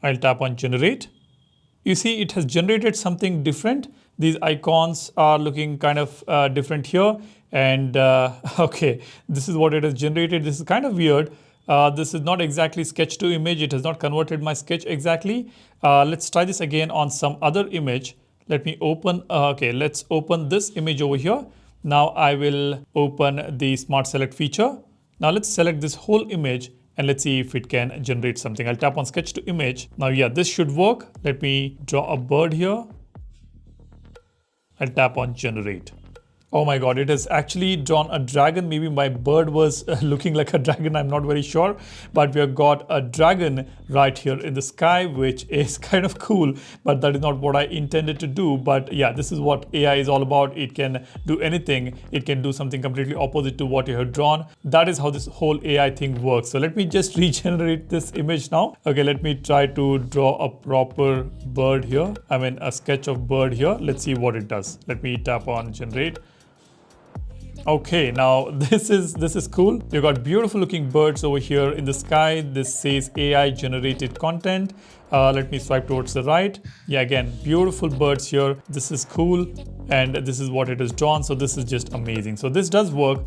I'll tap on generate. You see, it has generated something different. These icons are looking kind of different here. And okay, this is what it has generated. This is kind of weird. This is not exactly sketch to image. It has not converted my sketch exactly. Let's try this again on some other image. Let me open, okay, let's open this image over here. Now I will open the smart select feature. Now let's select this whole image and let's see if it can generate something. I'll tap on sketch to image. Now, yeah, this should work. Let me draw a bird here. I'll tap on generate. Oh my God, it has actually drawn a dragon. Maybe my bird was looking like a dragon. I'm not very sure, but we have got a dragon right here in the sky, which is kind of cool, but that is not what I intended to do. But yeah, this is what AI is all about. It can do anything. It can do something completely opposite to what you have drawn. That is how this whole AI thing works. So let me just regenerate this image now. Okay, let me try to draw a proper bird here. I mean, a sketch of bird here. Let's see what it does. Let me tap on generate. Okay, now this is cool. You got beautiful looking birds over here in the sky. This says AI generated content. Let me swipe towards the right. Yeah, again, beautiful birds here. This is cool, and this is what it is drawn. So this is just amazing. So this does work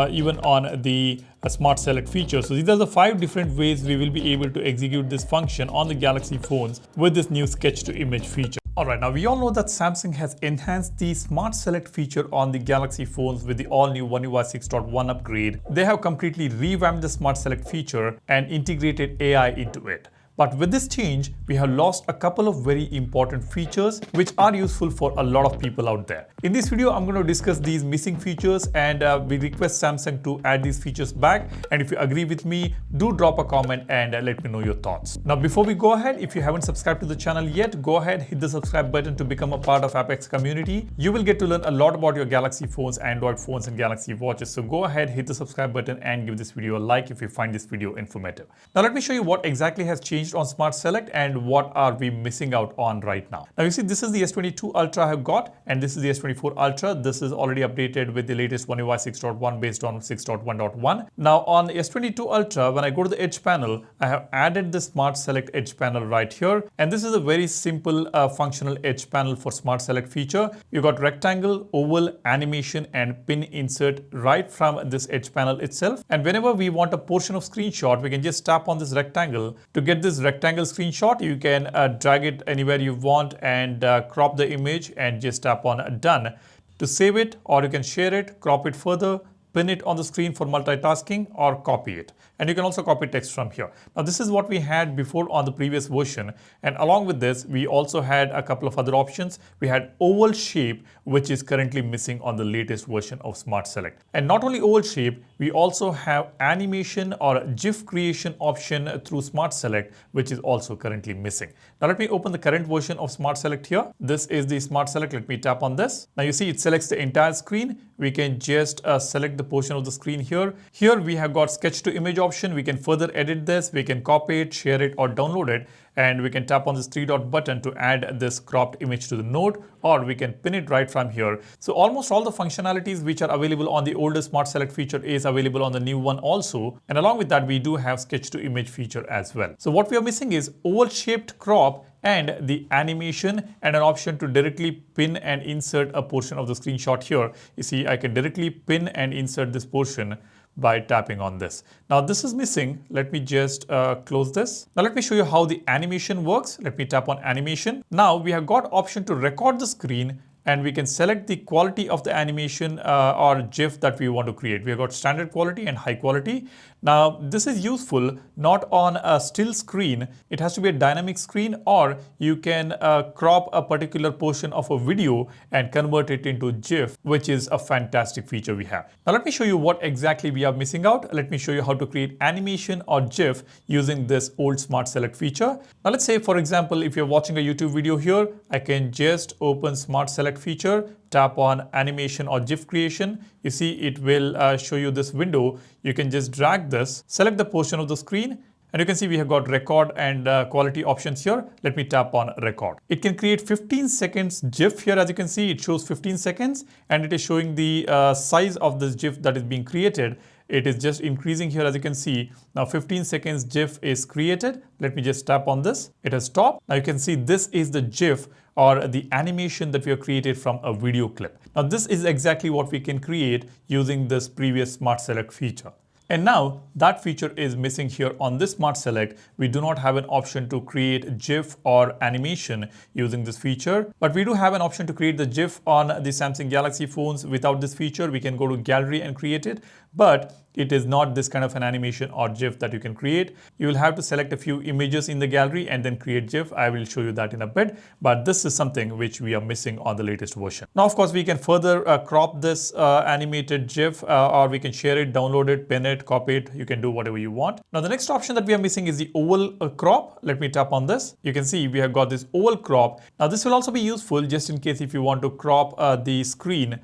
even on the smart select feature. So these are the 5 different ways we will be able to execute this function on the Galaxy phones with this new sketch to image feature. Alright, now we all know that Samsung has enhanced the Smart Select feature on the Galaxy phones with the all-new One UI 6.1 upgrade. They have completely revamped the Smart Select feature and integrated AI into it. But with this change, we have lost a couple of very important features which are useful for a lot of people out there. In this video, I'm going to discuss these missing features, and we request Samsung to add these features back. And if you agree with me, do drop a comment and let me know your thoughts. Now, before we go ahead, if you haven't subscribed to the channel yet, go ahead, hit the subscribe button to become a part of Apex community. You will get to learn a lot about your Galaxy phones, Android phones, and Galaxy watches. So go ahead, hit the subscribe button and give this video a like if you find this video informative. Now, let me show you what exactly has changed on Smart Select and what are we missing out on right now. Now you see, this is the S22 Ultra I have got, and this is the S24 Ultra. This is already updated with the latest One UI 6.1 based on 6.1.1. Now on the S22 Ultra, when I go to the edge panel, I have added the Smart Select edge panel right here, and this is a very simple functional edge panel for Smart Select feature. You got rectangle, oval, animation, and pin insert right from this edge panel itself. And whenever we want a portion of screenshot, we can just tap on this rectangle. To get this rectangle screenshot, you can drag it anywhere you want and crop the image and just tap on done to save it, or you can share it, crop it further, pin it on the screen for multitasking, or copy it. And you can also copy text from here. Now this is what we had before on the previous version, and along with this we also had a couple of other options. We had oval shape, which is currently missing on the latest version of Smart Select. And not only oval shape, we also have animation or GIF creation option through Smart Select, which is also currently missing. Now let me open the current version of Smart Select here. This is the Smart Select. Let me tap on this. Now you see it selects the entire screen. We can just select the portion of the screen here. Here we have got sketch to image option. We can further edit this. We can copy it, share it, or download it. And we can tap on this 3-dot button to add this cropped image to the node, or we can pin it right from here. So almost all the functionalities which are available on the older Smart Select feature is available on the new one also. And along with that, we do have sketch to image feature as well. So what we are missing is oval shaped crop and the animation, and an option to directly pin and insert a portion of the screenshot here. You see, I can directly pin and insert this portion by tapping on this. Now this is missing. Let me just close this. Now let me show you how the animation works. Let me tap on animation. Now we have got option to record the screen, and we can select the quality of the animation or GIF that we want to create. We have got standard quality and high quality. Now this is useful not on a still screen. It has to be a dynamic screen, or you can crop a particular portion of a video and convert it into GIF, which is a fantastic feature we have. Now let me show you what exactly we are missing out. Let me show you how to create animation or GIF using this old Smart Select feature. Now let's say, for example, if you're watching a YouTube video here, I can just open Smart Select feature, tap on animation or GIF creation. You see it will show you this window. You can just drag this, select the portion of the screen, and you can see we have got record and quality options here. Let me tap on record. It can create 15 seconds GIF here. As you can see, it shows 15 seconds, and it is showing the size of this GIF that is being created. It is just increasing here, as you can see. Now 15 seconds GIF is created. Let me just tap on this. It has stopped. Now you can see this is the GIF or the animation that we have created from a video clip. Now this is exactly what we can create using this previous Smart Select feature. And now that feature is missing here on this Smart Select. We do not have an option to create GIF or animation using this feature, but we do have an option to create the GIF on the Samsung Galaxy phones. Without this feature, we can go to gallery and create it, but it is not this kind of an animation or GIF that you can create. You will have to select a few images in the gallery and then create GIF. I will show you that in a bit, but this is something which we are missing on the latest version. Now, of course, we can further crop this animated GIF, or we can share it, download it, pin it, copy it. You can do whatever you want. Now, the next option that we are missing is the oval crop. Let me tap on this. You can see we have got this oval crop. Now, this will also be useful just in case if you want to crop the screen,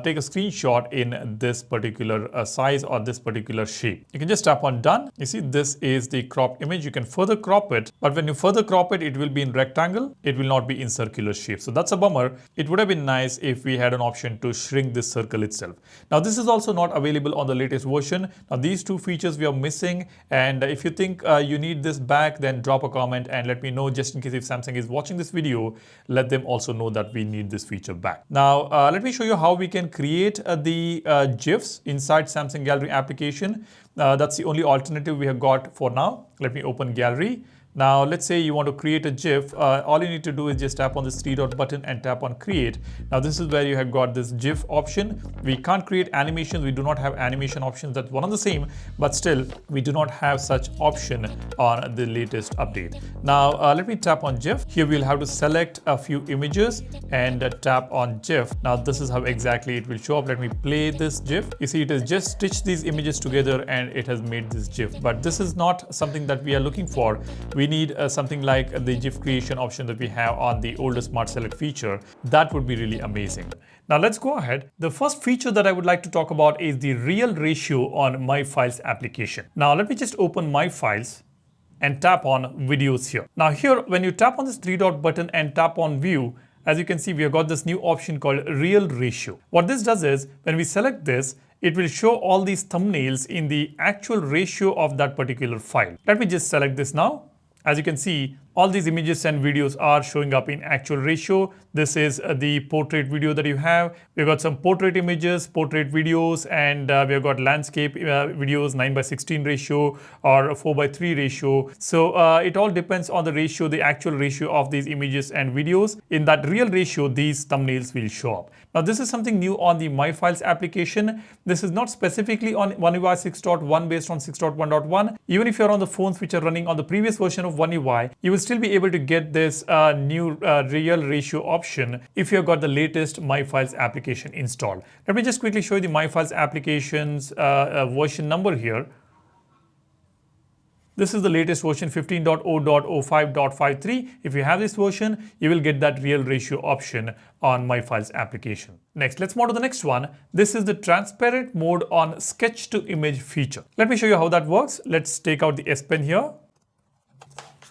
take a screenshot in this particular size or this particular shape. You can just tap on done. You see, this is the cropped image. You can further crop it, but when you further crop it, it will be in rectangle. It will not be in circular shape. So that's a bummer. It would have been nice if we had an option to shrink this circle itself. Now this is also not available on the latest version. Now these two features we are missing, and if you think you need this back, then drop a comment and let me know, just in case if Samsung is watching this video, let them also know that we need this feature back. Now let me show you how we can create the GIFs inside Samsung Gallery application. That's the only alternative we have got for now. Let me open Gallery. Now let's say you want to create a GIF. All you need to do is just tap on this three dot button and tap on create. Now this is where you have got this GIF option. We can't create animations. We do not have animation options. That's one and the same, but still we do not have such option on the latest update. Now let me tap on GIF. Here we'll have to select a few images and tap on GIF. Now this is how exactly it will show up. Let me play this GIF. You see, it has just stitched these images together and it has made this GIF, but this is not something that we are looking for. We need something like the GIF creation option that we have on the older Smart Select feature. That would be really amazing. Now let's go ahead. The first feature that I would like to talk about is the real ratio on My Files application. Now let me just open My Files and tap on videos here. Now here, when you tap on this three dot button and tap on view, as you can see, we have got this new option called real ratio. What this does is, when we select this, it will show all these thumbnails in the actual ratio of that particular file. Let me just select this now. As you can see, all these images and videos are showing up in actual ratio. This is the portrait video that you have. We've got some portrait images, portrait videos, and we've got landscape videos, 9:16 ratio or 4:3 ratio. So it all depends on the ratio, the actual ratio of these images and videos. In that real ratio, these thumbnails will show up. Now this is something new on the My Files application. This is not specifically on One UI 6.1 based on 6.1.1. Even if you're on the phones which are running on the previous version of One UI, you will still be able to get this new real ratio option if you've got the latest My Files application installed. Let me just quickly show you the My Files application's version number here. This is the latest version 15.0.05.53. If you have this version, you will get that real ratio option on My Files application. Next, let's move on to the next one. This is the transparent mode on sketch to image feature. Let me show you how that works. Let's take out the S Pen here.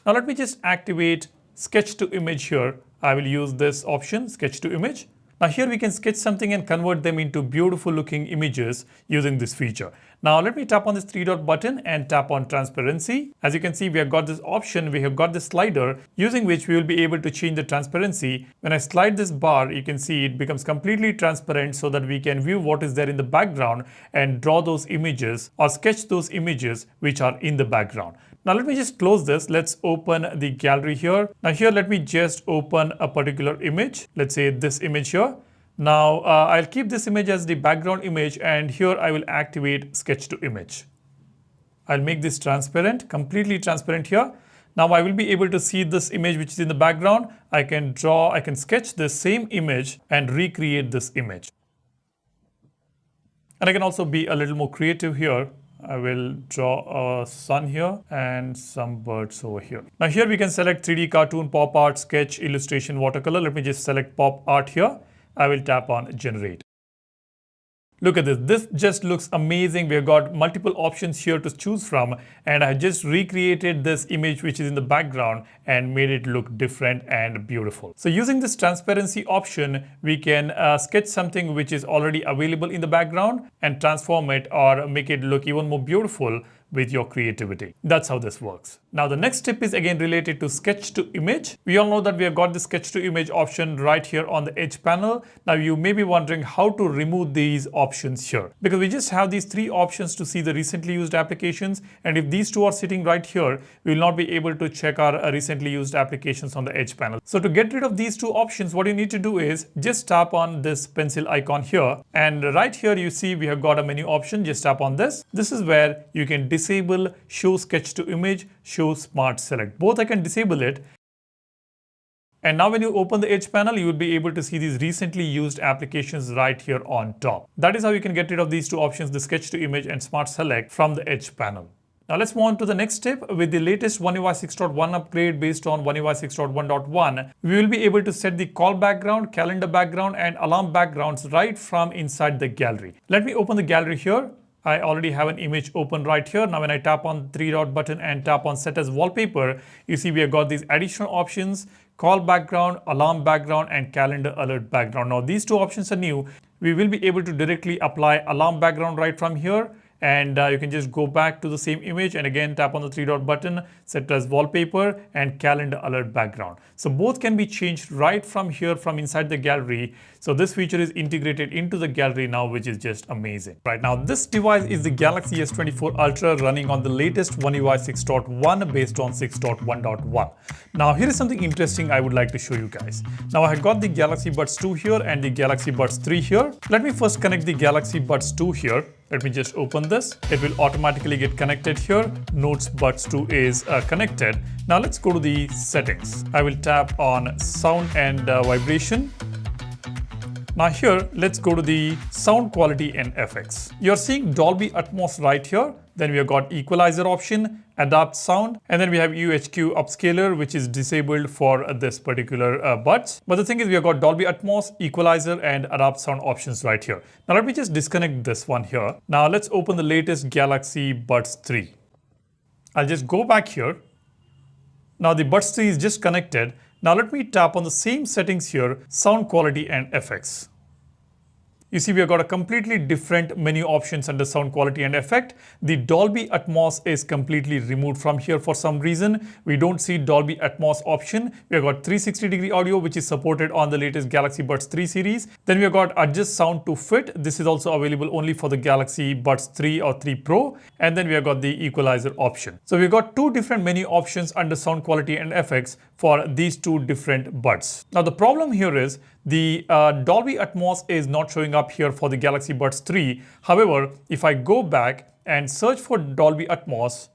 Now let me just activate sketch to image here. I will use this option, sketch to image. Now here we can sketch something and convert them into beautiful looking images using this feature. Now let me tap on this three dot button and tap on transparency. As you can see, we have got this option, we have got this slider using which we will be able to change the transparency. When I slide this bar, you can see it becomes completely transparent so that we can view what is there in the background and draw those images or sketch those images which are in the background. Now let me just close this. Let's open the gallery here. Now here, let me just open a particular image. Let's say this image here. Now I'll keep this image as the background image, and here I will activate sketch to image. I'll make this transparent, completely transparent here. Now I will be able to see this image which is in the background. I can sketch the same image and recreate this image. And I can also be a little more creative here. I will draw a sun here and some birds over here. Now here we can select 3D cartoon, pop art, sketch, illustration, watercolor. Let me just select pop art here. I will tap on generate. Look at this. This just looks amazing. We've got multiple options here to choose from, and I just recreated this image which is in the background and made it look different and beautiful. So using this transparency option, we can sketch something which is already available in the background and transform it or make it look even more beautiful with your creativity. That's how this works. Now the next tip is again related to sketch to image. We all know that we have got the sketch to image option right here on the edge panel. Now you may be wondering how to remove these options here, because we just have these three options to see the recently used applications, and if these two are sitting right here, we will not be able to check our recently used applications on the edge panel. So to get rid of these two options, what you need to do is just tap on this pencil icon here, and right here you see we have got a menu option. Just tap on this. This is where you can disable show sketch to image, show smart select. Both I can disable it. And now when you open the edge panel, you will be able to see these recently used applications right here on top. That is how you can get rid of these two options, the sketch to image and smart select, from the edge panel. Now let's move on to the next step. With the latest One UI 6.1 upgrade based on One UI 6.1.1, we will be able to set the call background, calendar background, and alarm backgrounds right from inside the gallery. Let me open the gallery here. I already have an image open right here. Now when I tap on the three dot button and tap on set as wallpaper, you see we have got these additional options: call background, alarm background, and calendar alert background. Now these two options are new. We will be able to directly apply alarm background right from here. And you can just go back to the same image and again tap on the three dot button, set as wallpaper and calendar alert background. So both can be changed right from here from inside the gallery. So this feature is integrated into the gallery now, which is just amazing. Right now, this device is the Galaxy S24 Ultra running on the latest One UI 6.1 based on 6.1.1. Now here is something interesting I would like to show you guys. Now I have got the Galaxy Buds 2 here and the Galaxy Buds 3 here. Let me first connect the Galaxy Buds 2 here. Let me just open this. It will automatically get connected here. Notes Buds 2 is connected. Now let's go to the settings. I will tap on sound and vibration. Now here, let's go to the sound quality and effects. You're seeing Dolby Atmos right here. Then we have got equalizer option, adapt sound, and then we have UHQ upscaler, which is disabled for this particular buds. But the thing is, we have got Dolby Atmos, equalizer, and adapt sound options right here. Now let me just disconnect this one here. Now let's open the latest Galaxy Buds 3. I'll just go back here. Now the Buds 3 is just connected. Now let me tap on the same settings here, sound quality and effects. You see we have got a completely different menu options under sound quality and effect. The Dolby Atmos is completely removed from here for some reason. We don't see Dolby Atmos option. We have got 360-degree audio, which is supported on the latest Galaxy Buds 3 series. Then we have got adjust sound to fit. This is also available only for the Galaxy Buds 3 or 3 Pro. And then we have got the equalizer option. So we've got two different menu options under sound quality and effects for these two different buds. Now the problem here is the Dolby Atmos is not showing up here for the Galaxy Buds 3. However, if I go back and search for Dolby Atmos,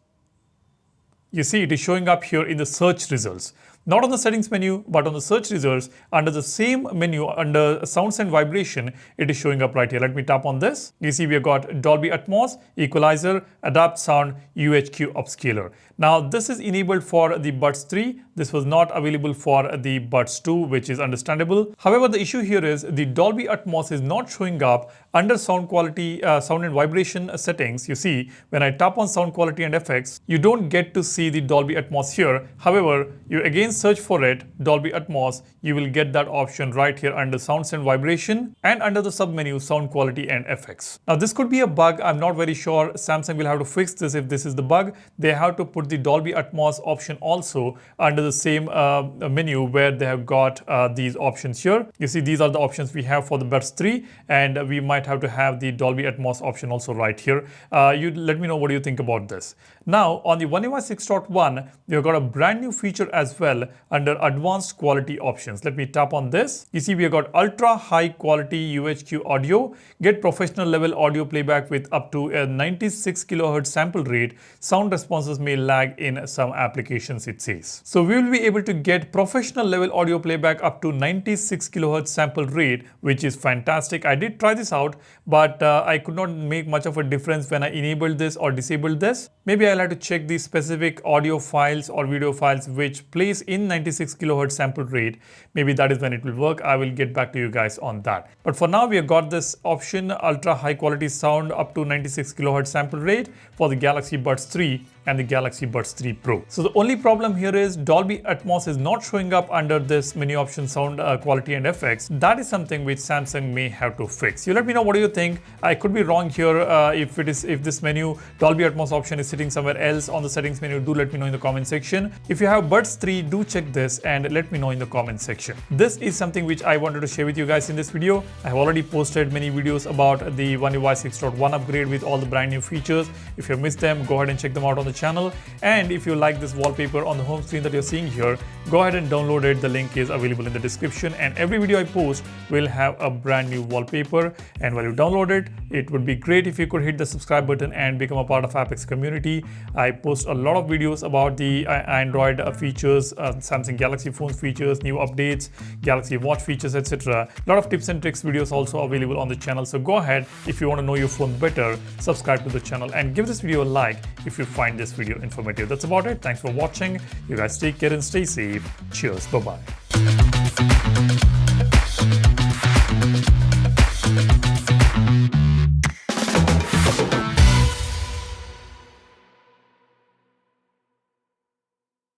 you see it is showing up here in the search results. Not on the settings menu, but on the search results under the same menu under sounds and vibration, it is showing up right here. Let me tap on this. You see we have got Dolby Atmos, equalizer, adapt sound, UHQ upscaler. Now this is enabled for the Buds 3. This was not available for the Buds 2, which is understandable. However, the issue here is the Dolby Atmos is not showing up under sound quality, sound and vibration settings. You see, when I tap on sound quality and effects, you don't get to see the Dolby Atmos here. However, you again search for it, Dolby Atmos, you will get that option right here under sounds and vibration and under the submenu sound quality and effects. Now this could be a bug. I'm not very sure. Samsung will have to fix this if this is the bug. They have to put the Dolby Atmos option also under the same menu where they have got these options here. You see these are the options we have for the Buds 3 and we might have to have the Dolby Atmos option also right here. You let me know what do you think about this. Now on the One UI 6.1, you've got a brand new feature as well under advanced quality options. Let me tap on this. You see we have got ultra high quality UHQ audio, get professional level audio playback with up to a 96 kHz sample rate. Sound responses may lag in some applications, it says. So we will be able to get professional level audio playback up to 96 kHz sample rate, which is fantastic. I did try this out, but I could not make much of a difference when I enabled this or disabled this. Maybe I'll have to check the specific audio files or video files which plays in 96 kHz sample rate. Maybe that is when it will work. I will get back to you guys on that. But for now, we have got this option, ultra high quality sound up to 96 kHz sample rate for the Galaxy Buds 3 and the Galaxy Buds 3 Pro. So the only problem here is Dolby Atmos is not showing up under this menu option sound quality and effects. That is something which Samsung may have to fix. You let me know what do you think. I could be wrong here. If this menu Dolby Atmos option is sitting somewhere else on the settings menu, do let me know in the comment section. If you have Buds 3, do check this and let me know in the comment section. This is something which I wanted to share with you guys in this video. I have already posted many videos about the One UI 6.1 upgrade with all the brand new features. If you missed them, go ahead and check them out on the channel. And if you like this wallpaper on the home screen that you're seeing here, go ahead and download it. The link is available in the description, and every video I post will have a brand new wallpaper. And while you download it, it would be great if you could hit the subscribe button and become a part of Apex community. I post a lot of videos about the Android features, Samsung Galaxy phones features, new updates, Galaxy Watch features, etc. A lot of tips and tricks videos also available on the channel. So go ahead, if you want to know your phone better, subscribe to the channel and give this video a like if you find this video informative. That's about it. Thanks for watching. You guys take care and stay safe. Cheers. Bye-bye.